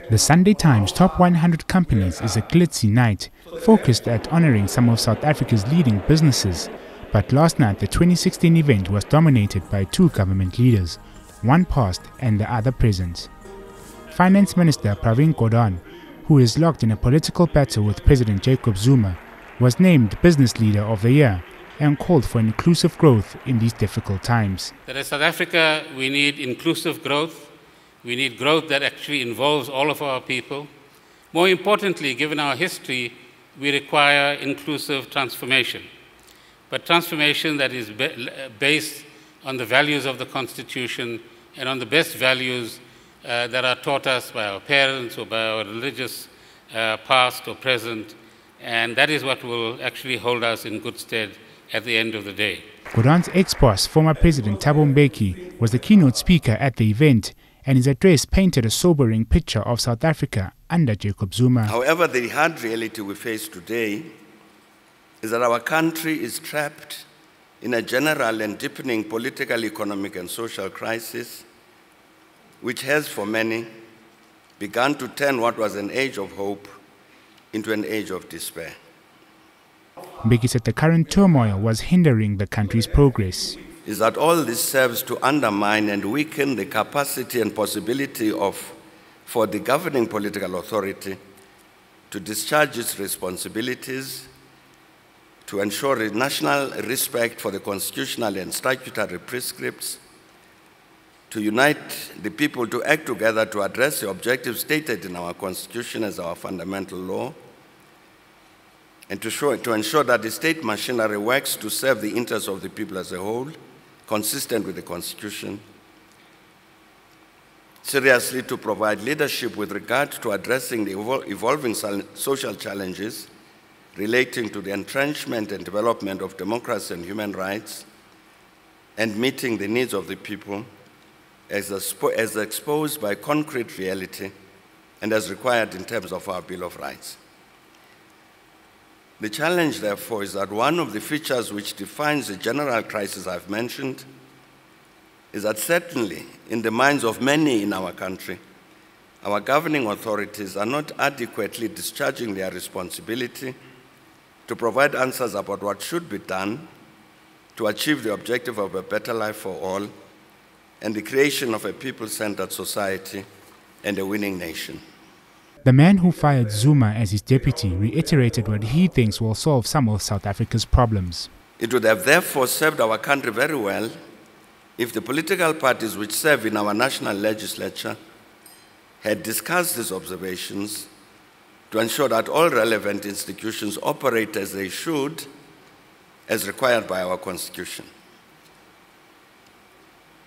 The Sunday Times Top 100 Companies is a glitzy night focused at honoring some of South Africa's leading businesses. But last night, the 2016 event was dominated by two government leaders, one past and the other present. Finance Minister Pravin Gordhan, who is locked in a political battle with President Jacob Zuma, was named Business Leader of the Year and called for inclusive growth in these difficult times. That as South Africa, we need inclusive growth. We need growth that actually involves all of our people. More importantly, given our history, we require inclusive transformation, but transformation that is based on the values of the Constitution and on the best values that are taught us by our parents or by our religious past or present, and that is what will actually hold us in good stead at the end of the day. Gordhan's ex-boss, former President Mbeki, was the keynote speaker at the event, and his address painted a sobering picture of South Africa under Jacob Zuma. However, the hard reality we face today is that our country is trapped in a general and deepening political, economic, and social crisis, which has, for many, begun to turn what was an age of hope into an age of despair. Mbeki said the current turmoil was hindering the country's progress. Is that all this serves to undermine and weaken the capacity and possibility for the governing political authority to discharge its responsibilities, to ensure national respect for the constitutional and statutory prescripts, to unite the people to act together to address the objectives stated in our Constitution as our fundamental law, and to ensure that the state machinery works to serve the interests of the people as a whole, consistent with the Constitution. Seriously, to provide leadership with regard to addressing the evolving social challenges relating to the entrenchment and development of democracy and human rights, and meeting the needs of the people as exposed by concrete reality and as required in terms of our Bill of Rights. The challenge, therefore, is that one of the features which defines the general crisis I've mentioned is that certainly in the minds of many in our country, our governing authorities are not adequately discharging their responsibility to provide answers about what should be done to achieve the objective of a better life for all and the creation of a people-centered society and a winning nation. The man who fired Zuma as his deputy reiterated what he thinks will solve some of South Africa's problems. It would have therefore served our country very well if the political parties which serve in our national legislature had discussed these observations to ensure that all relevant institutions operate as they should, as required by our Constitution.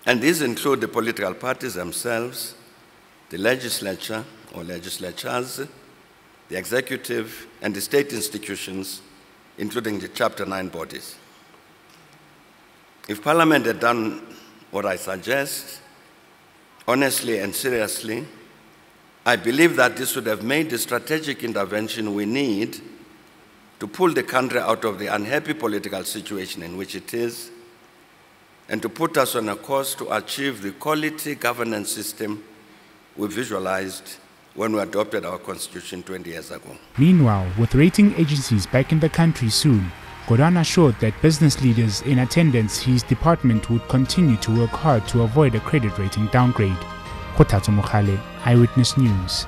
And these include the political parties themselves, the legislature or legislatures, the executive, and the state institutions, including the Chapter 9 bodies. If Parliament had done what I suggest, honestly and seriously, I believe that this would have made the strategic intervention we need to pull the country out of the unhappy political situation in which it is, and to put us on a course to achieve the quality governance system we visualized when we adopted our Constitution 20 years ago. Meanwhile, with rating agencies back in the country soon, Gordhan assured that business leaders in attendance his department would continue to work hard to avoid a credit rating downgrade. Kgothatso Mogale, Eyewitness News.